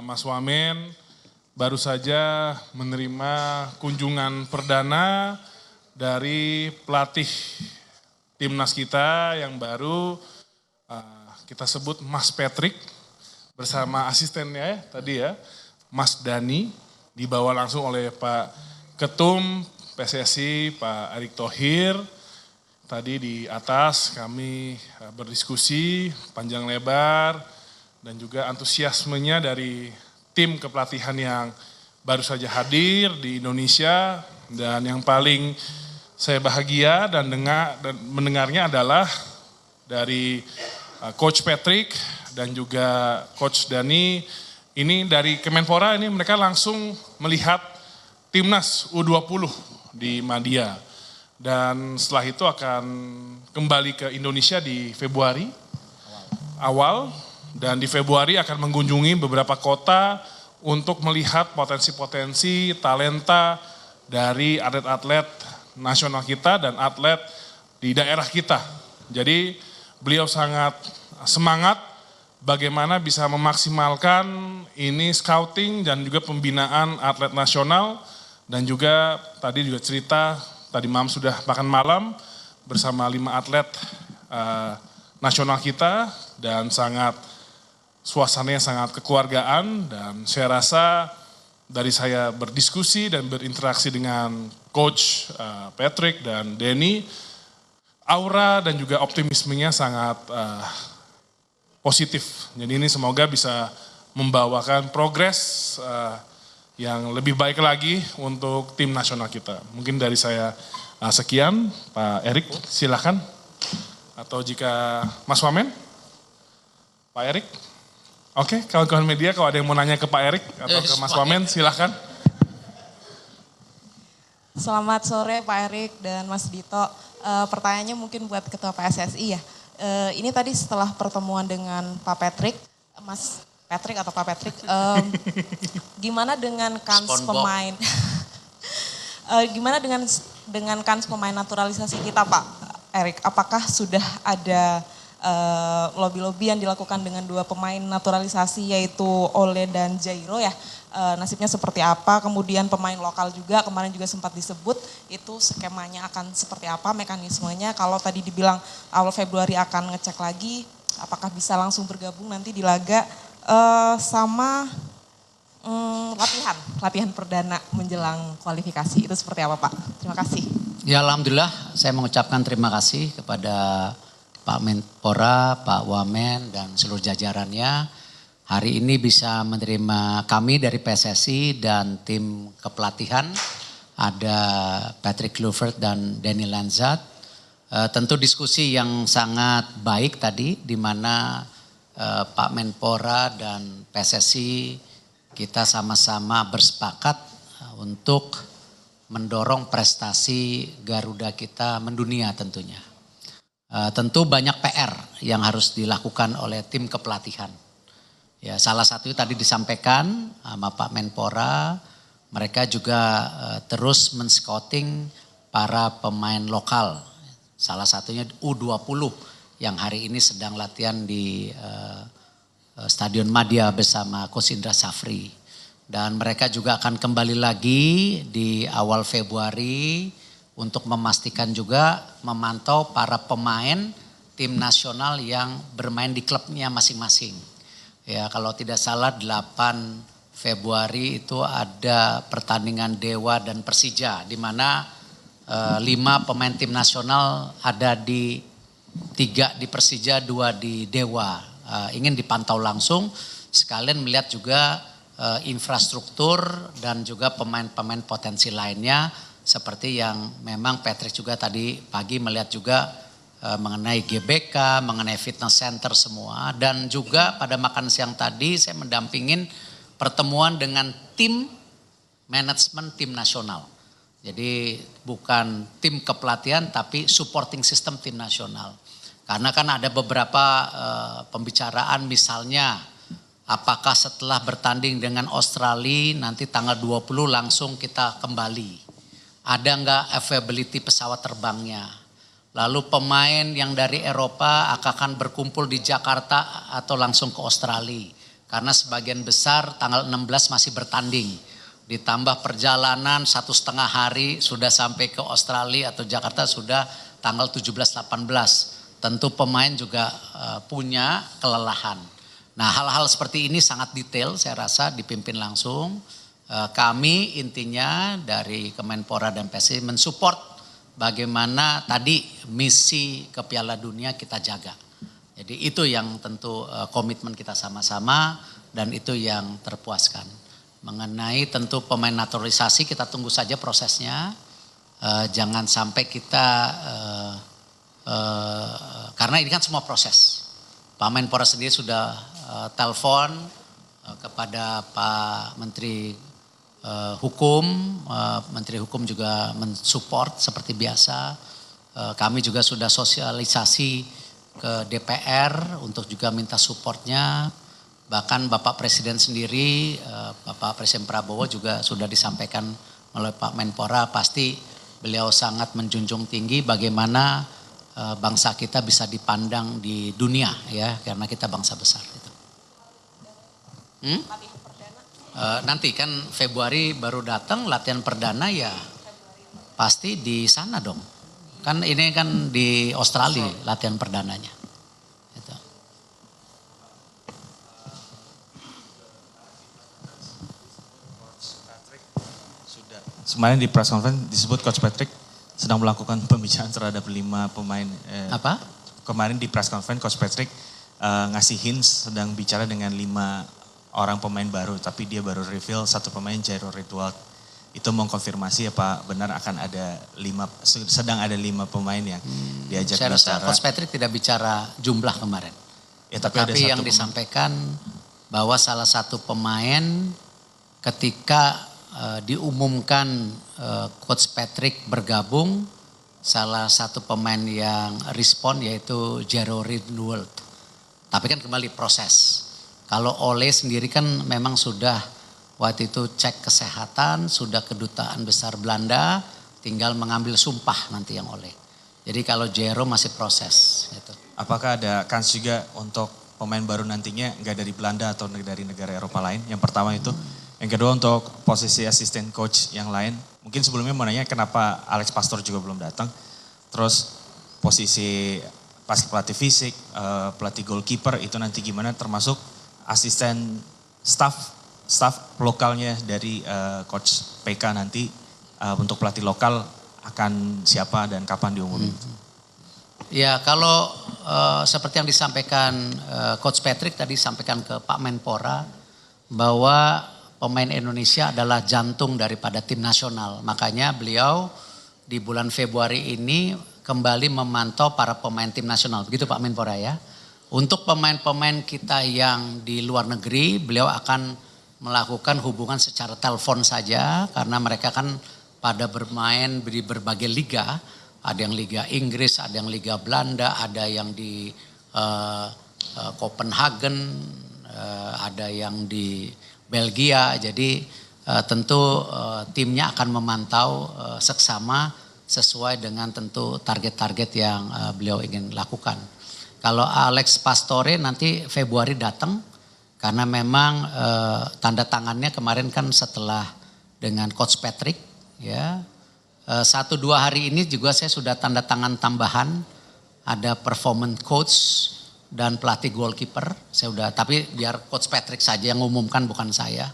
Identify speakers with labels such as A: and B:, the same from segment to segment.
A: Mas Wamen baru saja menerima kunjungan perdana dari pelatih timnas kita yang baru, kita sebut Mas Patrick bersama asistennya tadi ya, Mas Dani, dibawa langsung oleh Pak Ketum PSSI, Pak Erick Thohir. Tadi di atas kami berdiskusi panjang lebar dan juga antusiasmenya dari tim kepelatihan yang baru saja hadir di Indonesia, dan yang paling saya bahagia dan mendengarnya adalah dari Coach Patrick dan juga Coach Dani. Ini dari Kemenpora, ini mereka langsung melihat timnas U20 di Madia. Dan setelah itu akan kembali ke Indonesia di Februari awal. Dan di Februari akan mengunjungi beberapa kota untuk melihat potensi-potensi talenta dari atlet-atlet nasional kita dan atlet di daerah kita. Jadi beliau sangat semangat bagaimana bisa memaksimalkan ini scouting dan juga pembinaan atlet nasional. Dan juga tadi juga cerita, tadi malam sudah makan malam bersama 5 atlet nasional kita, dan suasananya sangat kekeluargaan. Dan saya rasa dari saya berdiskusi dan berinteraksi dengan Coach Patrick dan Denny, aura dan juga optimismenya sangat positif. Jadi ini semoga bisa membawakan progres yang lebih baik lagi untuk tim nasional kita. Mungkin dari saya sekian, Pak Erick silakan. Atau jika Mas Wamen, Pak Erick. Oke, kawan-kawan media kalau ada yang mau nanya ke Pak Erick atau ke Mas Wamen silakan.
B: Selamat sore Pak Erick dan Mas Dito. Pertanyaannya mungkin buat Ketua PSSI ya. Ini tadi setelah pertemuan dengan Pak Patrick, Mas Patrick atau Pak Patrick, gimana dengan kans pemain? Gimana dengan kans pemain naturalisasi kita Pak Erick? Apakah sudah ada lobby-lobby yang dilakukan dengan 2 pemain naturalisasi yaitu Ole dan Jairo ya? Nasibnya seperti apa? Kemudian pemain lokal juga kemarin juga sempat disebut, itu skemanya akan seperti apa, mekanismenya? Kalau tadi dibilang awal Februari akan ngecek lagi, apakah bisa langsung bergabung nanti di laga sama latihan perdana menjelang kualifikasi, itu seperti apa Pak? Terima kasih.
C: Ya alhamdulillah, saya mengucapkan terima kasih kepada Pak Menpora, Pak Wamen dan seluruh jajarannya. Hari ini bisa menerima kami dari PSSI dan tim kepelatihan, ada Patrick Kluivert dan Danny Lanzat. Tentu diskusi yang sangat baik tadi, di mana Pak Menpora dan PSSI kita sama-sama bersepakat untuk mendorong prestasi Garuda kita mendunia tentunya. Tentu banyak PR yang harus dilakukan oleh tim kepelatihan. Ya, salah satu tadi disampaikan sama Pak Menpora, mereka juga terus men-scouting para pemain lokal. Salah satunya U20 yang hari ini sedang latihan di Stadion Madia bersama Coach Indra Safri. Dan mereka juga akan kembali lagi di awal Februari untuk memastikan juga memantau para pemain tim nasional yang bermain di klubnya masing-masing. Ya, kalau tidak salah 8 Februari itu ada pertandingan Dewa dan Persija, di mana 5 pemain tim nasional ada 3 di Persija, 2 di Dewa. Ingin dipantau langsung, sekalian melihat juga infrastruktur dan juga pemain-pemain potensi lainnya, seperti yang memang Patrick juga tadi pagi melihat juga mengenai GBK, mengenai fitness center semua. Dan juga pada makan siang tadi saya mendampingin pertemuan dengan tim manajemen tim nasional. Jadi bukan tim kepelatihan tapi supporting system tim nasional. Karena kan ada beberapa pembicaraan, misalnya apakah setelah bertanding dengan Australia nanti tanggal 20 langsung kita kembali. Ada enggak availability pesawat terbangnya. Lalu pemain yang dari Eropa akan berkumpul di Jakarta atau langsung ke Australia. Karena sebagian besar tanggal 16 masih bertanding. Ditambah perjalanan 1,5 hari sudah sampai ke Australia atau Jakarta sudah tanggal 17-18. Tentu pemain juga punya kelelahan. Nah, hal-hal seperti ini sangat detail saya rasa dipimpin langsung. Kami intinya dari Kemenpora dan PSSI mensupport bagaimana tadi misi ke Piala Dunia kita jaga. Jadi itu yang tentu komitmen kita sama-sama dan itu yang terpuaskan. Mengenai tentu pemain naturalisasi kita tunggu saja prosesnya. Jangan sampai kita, karena ini kan semua proses. Pak Menpora sendiri sudah telepon kepada Pak Menteri Hukum. Menteri Hukum juga mensupport seperti biasa. Kami juga sudah sosialisasi ke DPR untuk juga minta supportnya. Bahkan Bapak Presiden sendiri, Bapak Presiden Prabowo juga sudah disampaikan oleh Pak Menpora, pasti beliau sangat menjunjung tinggi bagaimana bangsa kita bisa dipandang di dunia ya, karena kita bangsa besar. Gitu. Nanti kan Februari baru datang latihan perdana ya, pasti di sana dong. Kan ini kan di Australia latihan perdananya. Gitu.
D: Kemarin di press conference disebut Coach Patrick sedang melakukan pembicaraan terhadap 5 pemain.
C: Apa?
D: Kemarin di press conference Coach Patrick ngasih hints sedang bicara dengan 5 orang pemain baru, tapi dia baru reveal 1 pemain Jairo Ridwan. Itu mengkonfirmasi apa benar akan ada 5, sedang ada 5 pemain yang diajak
C: Saya
D: bicara.
C: rasa Coach Patrick tidak bicara jumlah kemarin.
D: Ya, tapi ada
C: yang disampaikan bahwa salah satu pemain ketika diumumkan Coach Patrick bergabung, salah satu pemain yang respon yaitu Jairo Ridwan. Tapi kan kembali proses. Kalau Ole sendiri kan memang sudah waktu itu cek kesehatan, sudah kedutaan besar Belanda, tinggal mengambil sumpah nanti yang Ole. Jadi kalau Jairo masih proses. Gitu.
D: Apakah ada kans juga untuk pemain baru nantinya nggak dari Belanda atau dari negara Eropa lain? Yang pertama itu. Yang kedua untuk posisi asisten coach yang lain. Mungkin sebelumnya mau nanya kenapa Alex Pastor juga belum datang. Terus posisi pelatih fisik, pelatih goalkeeper itu nanti gimana, termasuk asisten staff lokalnya dari coach PK nanti untuk pelatih lokal akan siapa dan kapan diumumin?
C: Ya kalau seperti yang disampaikan Coach Patrick tadi sampaikan ke Pak Menpora bahwa pemain Indonesia adalah jantung daripada tim nasional. Makanya beliau di bulan Februari ini kembali memantau para pemain tim nasional. Begitu Pak Menpora ya. Untuk pemain-pemain kita yang di luar negeri, beliau akan melakukan hubungan secara telepon saja. Karena mereka kan pada bermain di berbagai liga. Ada yang Liga Inggris, ada yang Liga Belanda, ada yang di Copenhagen, ada yang di Belgia. Jadi tentu timnya akan memantau seksama sesuai dengan tentu target-target yang beliau ingin lakukan. Kalau Alex Pastore nanti Februari datang karena memang tanda tangannya kemarin kan setelah dengan Coach Patrick ya. 1-2 hari ini juga saya sudah tanda tangan tambahan, ada performance coach dan pelatih goalkeeper. Saya udah, tapi biar Coach Patrick saja yang umumkan bukan saya.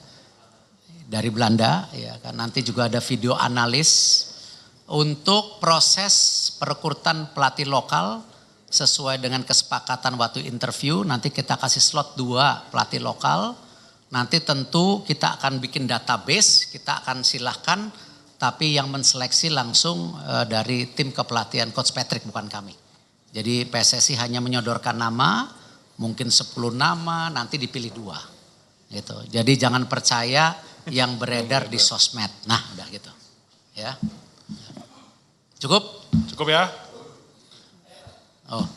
C: Dari Belanda ya kan, nanti juga ada video analis untuk proses perekrutan pelatih lokal sesuai dengan kesepakatan waktu interview. Nanti kita kasih slot 2 pelatih lokal. Nanti tentu kita akan bikin database, kita akan silahkan. Tapi yang menseleksi langsung dari tim kepelatihan Coach Patrick, bukan kami. Jadi PSSI hanya menyodorkan nama, mungkin 10 nama, nanti dipilih 2. Gitu. Jadi jangan percaya yang beredar di sosmed. Nah udah gitu. Ya. Cukup?
A: Cukup ya?
C: Oh.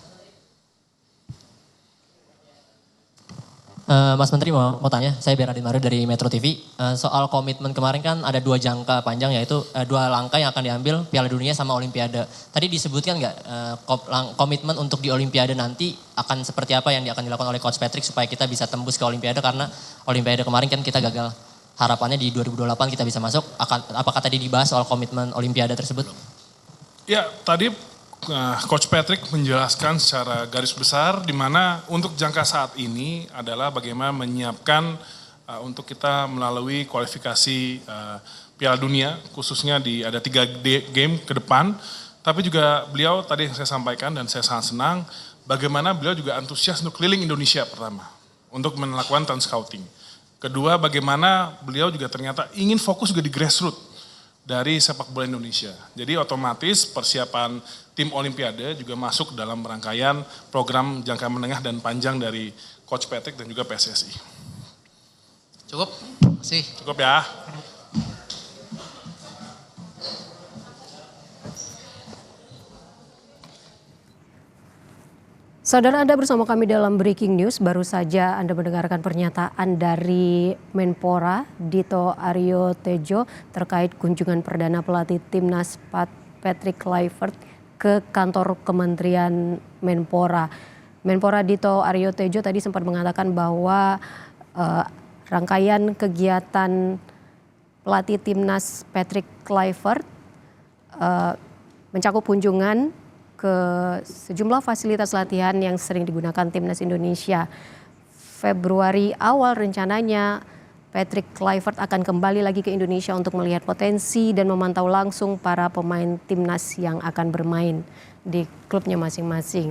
E: Mas Menteri mau tanya, saya Bernardin Mario dari Metro TV. Soal komitmen kemarin kan ada 2 jangka panjang yaitu 2 langkah yang akan diambil Piala Dunia sama Olimpiade. Tadi disebutkan nggak komitmen untuk di Olimpiade nanti akan seperti apa yang akan dilakukan oleh Coach Patrick supaya kita bisa tembus ke Olimpiade karena Olimpiade kemarin kan kita gagal. Harapannya di 2028 kita bisa masuk. Apakah tadi dibahas soal komitmen Olimpiade tersebut?
A: Ya, tadi Coach Patrick menjelaskan secara garis besar di mana untuk jangka saat ini adalah bagaimana menyiapkan untuk kita melalui kualifikasi Piala Dunia, khususnya ada 3 game ke depan. Tapi juga beliau tadi yang saya sampaikan dan saya sangat senang, bagaimana beliau juga antusias untuk keliling Indonesia pertama, untuk melakukan talent scouting. Kedua, bagaimana beliau juga ternyata ingin fokus juga di grassroots dari sepak bola Indonesia. Jadi otomatis persiapan tim Olimpiade juga masuk dalam rangkaian program jangka menengah dan panjang dari Coach Patrick dan juga PSSI.
C: Cukup? Masih.
A: Cukup ya.
F: Saudara, Anda bersama kami dalam Breaking News. Baru saja Anda mendengarkan pernyataan dari Menpora Dito Aryo Tejo terkait kunjungan perdana pelatih Timnas Patrick Kluivert ke kantor Kementerian Menpora. Menpora Dito Aryo Tejo tadi sempat mengatakan bahwa rangkaian kegiatan pelatih Timnas Patrick Kluivert mencakup kunjungan ke sejumlah fasilitas latihan yang sering digunakan Timnas Indonesia. Februari awal rencananya Patrick Kluivert akan kembali lagi ke Indonesia untuk melihat potensi dan memantau langsung para pemain Timnas yang akan bermain di klubnya masing-masing.